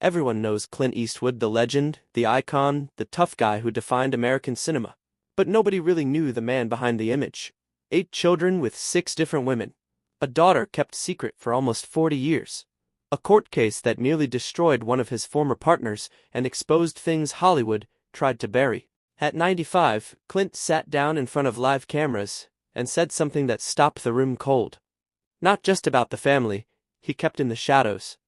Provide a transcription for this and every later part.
Everyone knows Clint Eastwood, the legend, the icon, the tough guy who defined American cinema. But nobody really knew the man behind the image. 8 children with 6 different women. A daughter kept secret for almost 40 years. A court case that nearly destroyed one of his former partners and exposed things Hollywood tried to bury. At 95, Clint sat down in front of live cameras and said something that stopped the room cold. Not just about the family he kept in the shadows.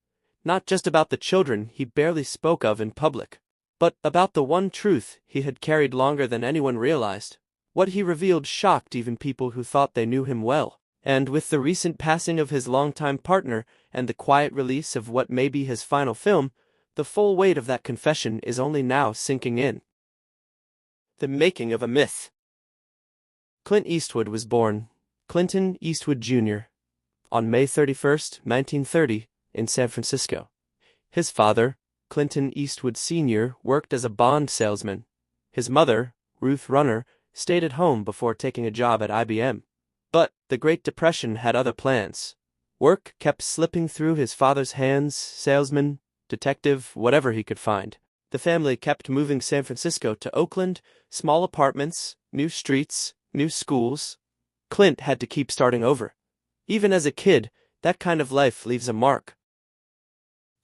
Not just about the children he barely spoke of in public. But about the one truth he had carried longer than anyone realized. What he revealed shocked even people who thought they knew him well. And with the recent passing of his longtime partner and the quiet release of what may be his final film, the full weight of that confession is only now sinking in. The making of a myth. Clint Eastwood was born, Clinton Eastwood Jr., on May 31, 1930, in San Francisco. His father, Clinton Eastwood Sr., worked as a bond salesman. His mother, Ruth Runner, stayed at home before taking a job at IBM. But the Great Depression had other plans. Work kept slipping through his father's hands, salesman, detective, whatever he could find. The family kept moving San Francisco to Oakland, small apartments, new streets, new schools. Clint had to keep starting over. Even as a kid, that kind of life leaves a mark.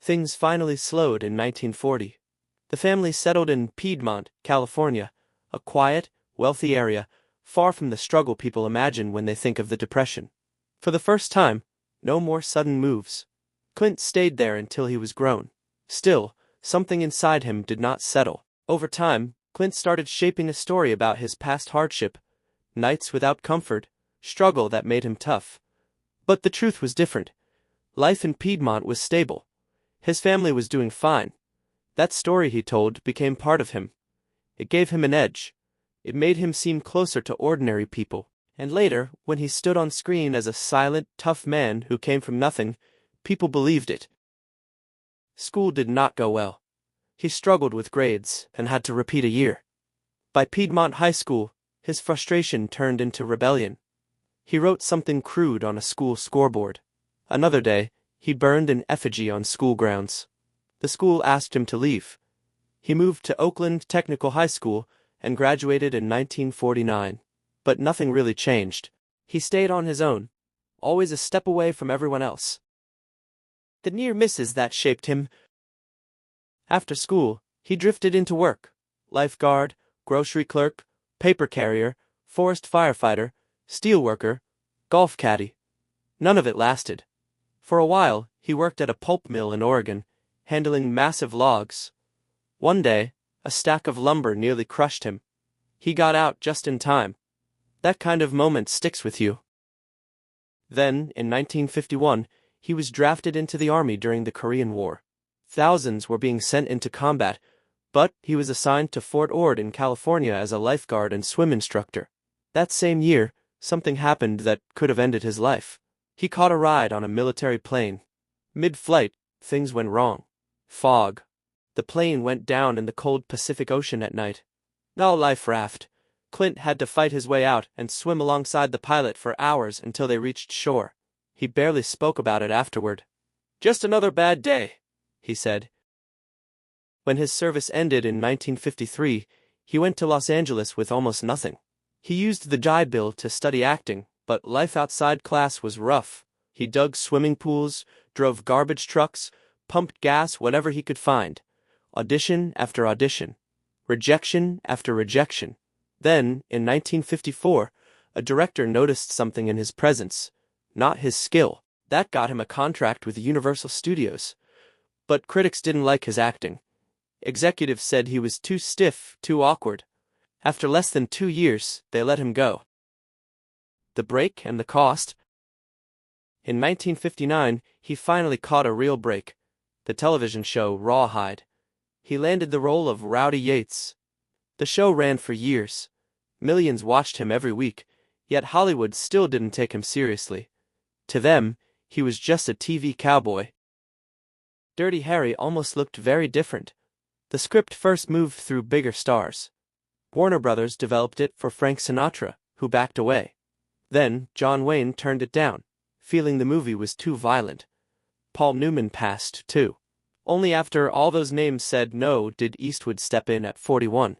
Things finally slowed in 1940. The family settled in Piedmont, California, a quiet, wealthy area, far from the struggle people imagine when they think of the Depression. For the first time, no more sudden moves. Clint stayed there until he was grown. Still, something inside him did not settle. Over time, Clint started shaping a story about his past hardship, nights without comfort, struggle that made him tough. But the truth was different. Life in Piedmont was stable. His family was doing fine. That story he told became part of him. It gave him an edge. It made him seem closer to ordinary people. And later, when he stood on screen as a silent, tough man who came from nothing, people believed it. School did not go well. He struggled with grades and had to repeat a year. By Piedmont High School, his frustration turned into rebellion. He wrote something crude on a school scoreboard. Another day, he burned an effigy on school grounds. The school asked him to leave. He moved to Oakland Technical High School and graduated in 1949. But nothing really changed. He stayed on his own, always a step away from everyone else. The near misses that shaped him. After school, he drifted into work. Lifeguard, grocery clerk, paper carrier, forest firefighter, steelworker, golf caddy. None of it lasted. For a while, he worked at a pulp mill in Oregon, handling massive logs. One day, a stack of lumber nearly crushed him. He got out just in time. That kind of moment sticks with you. Then, in 1951, he was drafted into the army during the Korean War. Thousands were being sent into combat, but he was assigned to Fort Ord in California as a lifeguard and swim instructor. That same year, something happened that could have ended his life. He caught a ride on a military plane. Mid-flight, things went wrong. Fog. The plane went down in the cold Pacific Ocean at night. No life raft. Clint had to fight his way out and swim alongside the pilot for hours until they reached shore. He barely spoke about it afterward. "Just another bad day," he said. When his service ended in 1953, he went to Los Angeles with almost nothing. He used the GI Bill to study acting, but life outside class was rough. He dug swimming pools, drove garbage trucks, pumped gas whenever he could find. Audition after audition. Rejection after rejection. Then, in 1954, a director noticed something in his presence. Not his skill. That got him a contract with Universal Studios. But critics didn't like his acting. Executives said he was too stiff, too awkward. After less than 2 years, they let him go. The break and the cost? In 1959, he finally caught a real break. The television show Rawhide. He landed the role of Rowdy Yates. The show ran for years. Millions watched him every week, yet Hollywood still didn't take him seriously. To them, he was just a TV cowboy. Dirty Harry almost looked very different. The script first moved through bigger stars. Warner Brothers developed it for Frank Sinatra, who backed away. Then, John Wayne turned it down, feeling the movie was too violent. Paul Newman passed, too. Only after all those names said no did Eastwood step in at 41,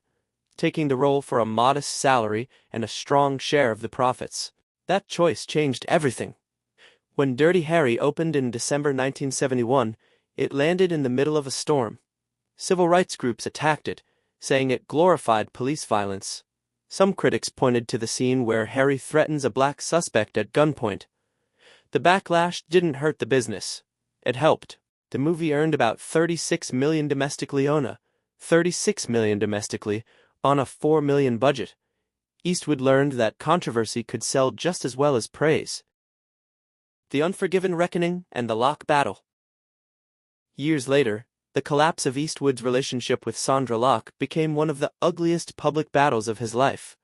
taking the role for a modest salary and a strong share of the profits. That choice changed everything. When Dirty Harry opened in December 1971, it landed in the middle of a storm. Civil rights groups attacked it, saying it glorified police violence. Some critics pointed to the scene where Harry threatens a black suspect at gunpoint. The backlash didn't hurt the business. It helped. The movie earned about $36 million domestically on a $4 million budget. Eastwood learned that controversy could sell just as well as praise. The Unforgiven Reckoning and the Locke Battle. Years later, the collapse of Eastwood's relationship with Sandra Locke became one of the ugliest public battles of his life.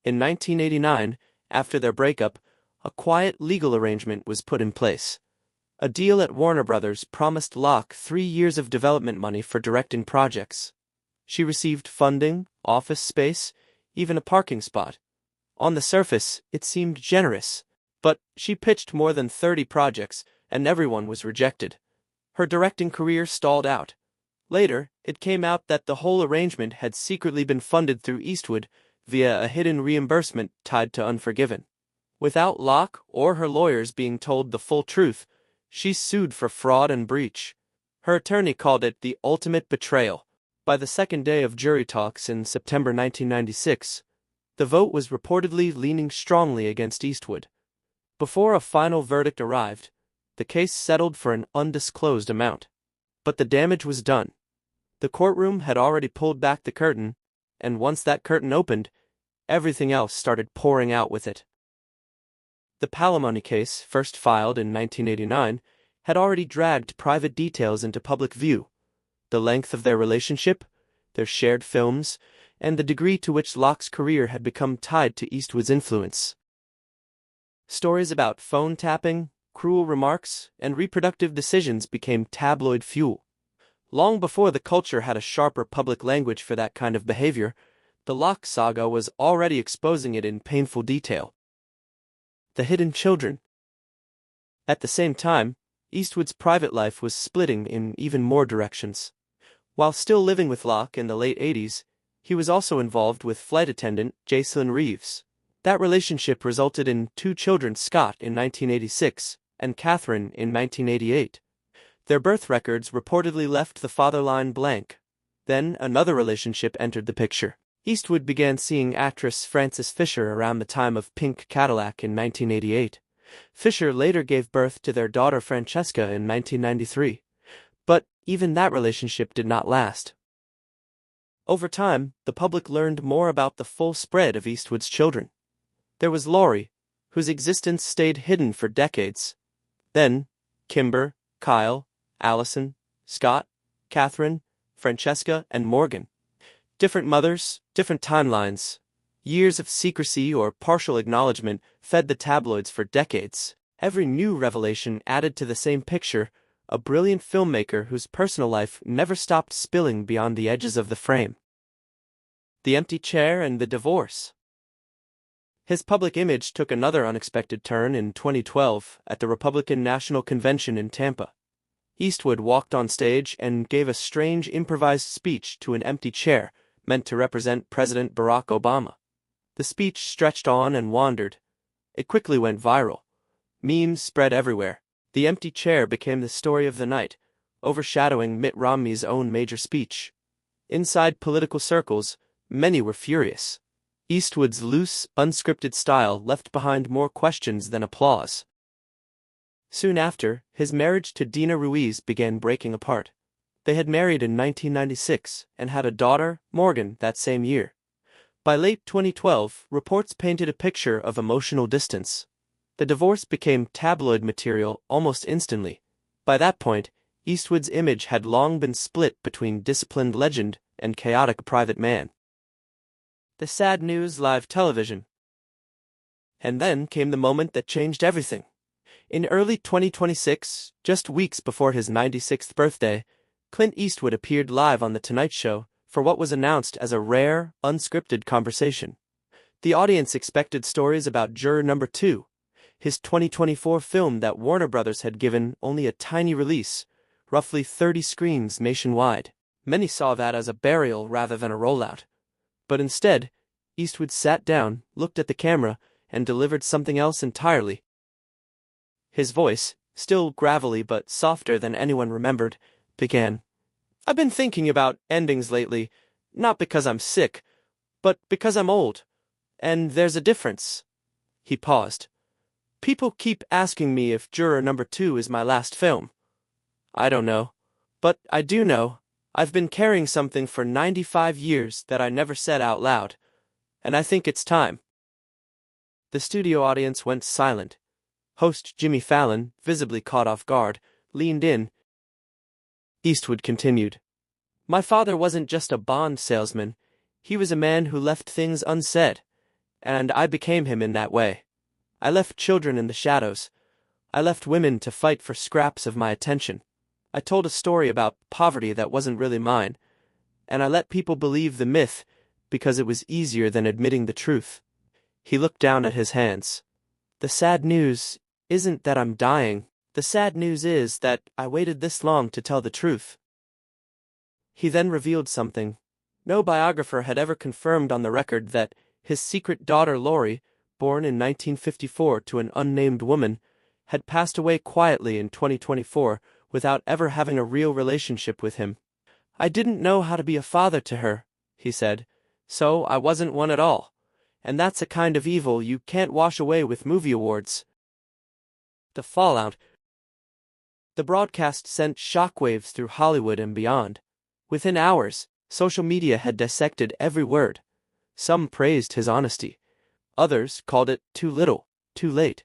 In 1989, after their breakup, a quiet legal arrangement was put in place. A deal at Warner Brothers promised Locke 3 years of development money for directing projects. She received funding, office space, even a parking spot. On the surface, it seemed generous, but she pitched more than 30 projects, and everyone was rejected. Her directing career stalled out. Later, it came out that the whole arrangement had secretly been funded through Eastwood via a hidden reimbursement tied to Unforgiven. Without Locke or her lawyers being told the full truth, she sued for fraud and breach. Her attorney called it the ultimate betrayal. By the second day of jury talks in September 1996, the vote was reportedly leaning strongly against Eastwood. Before a final verdict arrived, the case settled for an undisclosed amount. But the damage was done. The courtroom had already pulled back the curtain, and once that curtain opened, everything else started pouring out with it. The Palimony case, first filed in 1989, had already dragged private details into public view. The length of their relationship, their shared films, and the degree to which Locke's career had become tied to Eastwood's influence. Stories about phone tapping, cruel remarks, and reproductive decisions became tabloid fuel. Long before the culture had a sharper public language for that kind of behavior, the Locke saga was already exposing it in painful detail. The hidden children. At the same time, Eastwood's private life was splitting in even more directions. While still living with Locke in the late 80s, he was also involved with flight attendant Jacelyn Reeves. That relationship resulted in 2 children, Scott in 1986 and Catherine in 1988. Their birth records reportedly left the father line blank. Then another relationship entered the picture. Eastwood began seeing actress Frances Fisher around the time of Pink Cadillac in 1988. Fisher later gave birth to their daughter Francesca in 1993. But even that relationship did not last. Over time, the public learned more about the full spread of Eastwood's children. There was Laurie, whose existence stayed hidden for decades. Then, Kimber, Kyle, Allison, Scott, Catherine, Francesca, and Morgan. Different mothers, different timelines. Years of secrecy or partial acknowledgement fed the tabloids for decades. Every new revelation added to the same picture, a brilliant filmmaker whose personal life never stopped spilling beyond the edges of the frame. The empty chair and the divorce. His public image took another unexpected turn in 2012 at the Republican National Convention in Tampa. Eastwood walked on stage and gave a strange improvised speech to an empty chair meant to represent President Barack Obama. The speech stretched on and wandered. It quickly went viral. Memes spread everywhere. The empty chair became the story of the night, overshadowing Mitt Romney's own major speech. Inside political circles, many were furious. Eastwood's loose, unscripted style left behind more questions than applause. Soon after, his marriage to Dina Ruiz began breaking apart. They had married in 1996 and had a daughter, Morgan, that same year. By late 2012, reports painted a picture of emotional distance. The divorce became tabloid material almost instantly. By that point, Eastwood's image had long been split between disciplined legend and chaotic private man. The sad news live television. And then came the moment that changed everything. In early 2026, just weeks before his 96th birthday, Clint Eastwood appeared live on The Tonight Show for what was announced as a rare, unscripted conversation. The audience expected stories about Juror Number 2, his 2024 film that Warner Brothers had given only a tiny release, roughly 30 screens nationwide. Many saw that as a burial rather than a rollout. But instead, Eastwood sat down, looked at the camera, and delivered something else entirely. His voice, still gravelly but softer than anyone remembered, began. "I've been thinking about endings lately, not because I'm sick, but because I'm old. And there's a difference." He paused. "People keep asking me if Juror Number 2 is my last film. I don't know. But I do know. I've been carrying something for 95 years that I never said out loud. And I think it's time." The studio audience went silent. Host Jimmy Fallon, visibly caught off guard, leaned in. Eastwood continued. "My father wasn't just a Bond salesman. He was a man who left things unsaid. And I became him in that way. I left children in the shadows. I left women to fight for scraps of my attention. I told a story about poverty that wasn't really mine. And I let people believe the myth because it was easier than admitting the truth." He looked down at his hands. "The sad news isn't that I'm dying. The sad news is that I waited this long to tell the truth." He then revealed something. No biographer had ever confirmed on the record that his secret daughter Lori, born in 1954 to an unnamed woman, had passed away quietly in 2024 without ever having a real relationship with him. "I didn't know how to be a father to her," he said, "so I wasn't one at all. And that's a kind of evil you can't wash away with movie awards." The fallout. The broadcast sent shockwaves through Hollywood and beyond. Within hours, social media had dissected every word. Some praised his honesty. Others called it too little, too late.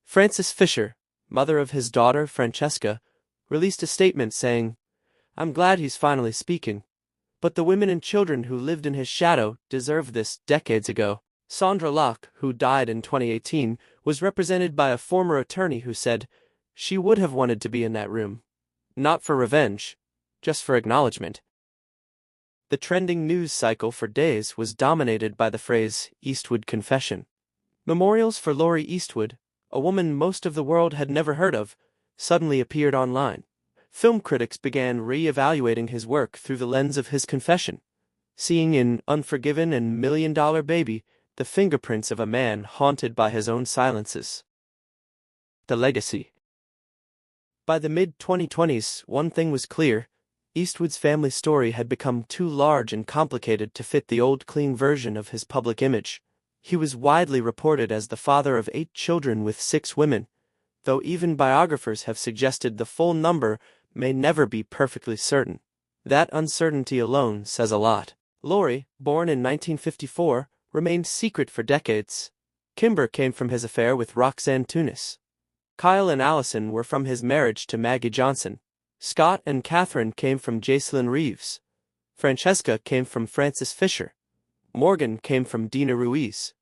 Frances Fisher, mother of his daughter Francesca, released a statement saying, "I'm glad he's finally speaking. But the women and children who lived in his shadow deserved this decades ago." Sandra Locke, who died in 2018, was represented by a former attorney who said she would have wanted to be in that room. Not for revenge, just for acknowledgement. The trending news cycle for days was dominated by the phrase Eastwood confession. Memorials for Lori Eastwood, a woman most of the world had never heard of, suddenly appeared online. Film critics began re-evaluating his work through the lens of his confession, seeing in Unforgiven and $1 Million Baby the fingerprints of a man haunted by his own silences. The legacy. By the mid-2020s, one thing was clear: Eastwood's family story had become too large and complicated to fit the old clean version of his public image. He was widely reported as the father of 8 children with 6 women, though even biographers have suggested the full number may never be perfectly certain. That uncertainty alone says a lot. Lori, born in 1954, remained secret for decades. Kimber came from his affair with Roxanne Tunis. Kyle and Allison were from his marriage to Maggie Johnson. Scott and Catherine came from Jacelyn Reeves. Francesca came from Frances Fisher. Morgan came from Dina Ruiz.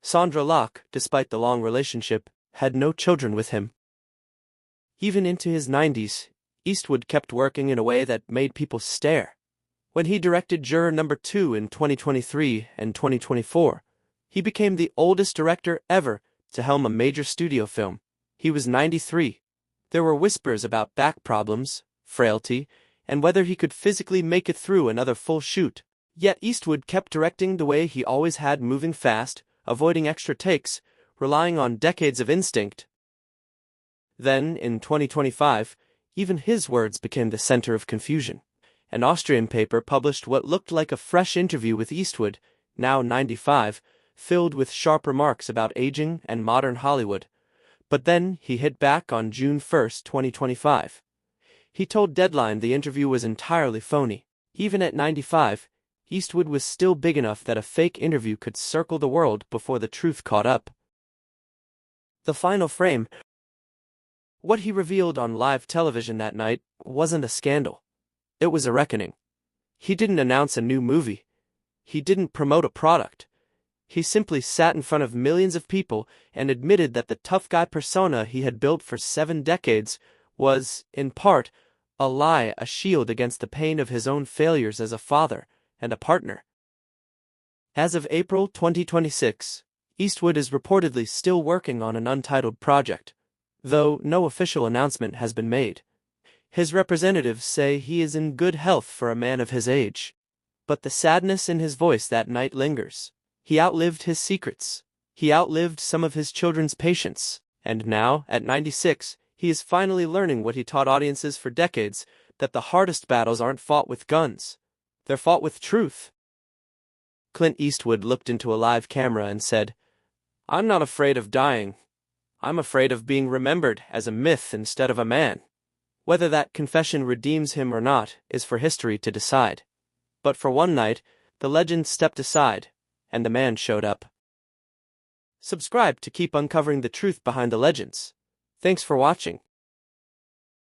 Sandra Locke, despite the long relationship, had no children with him. Even into his 90s, Eastwood kept working in a way that made people stare. When he directed Juror Number 2 in 2023 and 2024, he became the oldest director ever to helm a major studio film. He was 93. There were whispers about back problems, frailty, and whether he could physically make it through another full shoot. Yet Eastwood kept directing the way he always had, moving fast, avoiding extra takes, relying on decades of instinct. Then, in 2025, even his words became the center of confusion. An Austrian paper published what looked like a fresh interview with Eastwood, now 95, filled with sharp remarks about aging and modern Hollywood. But then he hit back on June 1, 2025. He told Deadline the interview was entirely phony. Even at 95, Eastwood was still big enough that a fake interview could circle the world before the truth caught up. The final frame. What he revealed on live television that night wasn't a scandal. It was a reckoning. He didn't announce a new movie. He didn't promote a product. He simply sat in front of millions of people and admitted that the tough guy persona he had built for 7 decades was, in part, a lie, a shield against the pain of his own failures as a father and a partner. As of April 2026, Eastwood is reportedly still working on an untitled project, though no official announcement has been made. His representatives say he is in good health for a man of his age. But the sadness in his voice that night lingers. He outlived his secrets. He outlived some of his children's patience. And now, at 96, he is finally learning what he taught audiences for decades, that the hardest battles aren't fought with guns. They're fought with truth. Clint Eastwood looked into a live camera and said, "I'm not afraid of dying. I'm afraid of being remembered as a myth instead of a man." Whether that confession redeems him or not is for history to decide. But for one night, the legend stepped aside, and the man showed up. Subscribe to keep uncovering the truth behind the legends. Thanks for watching.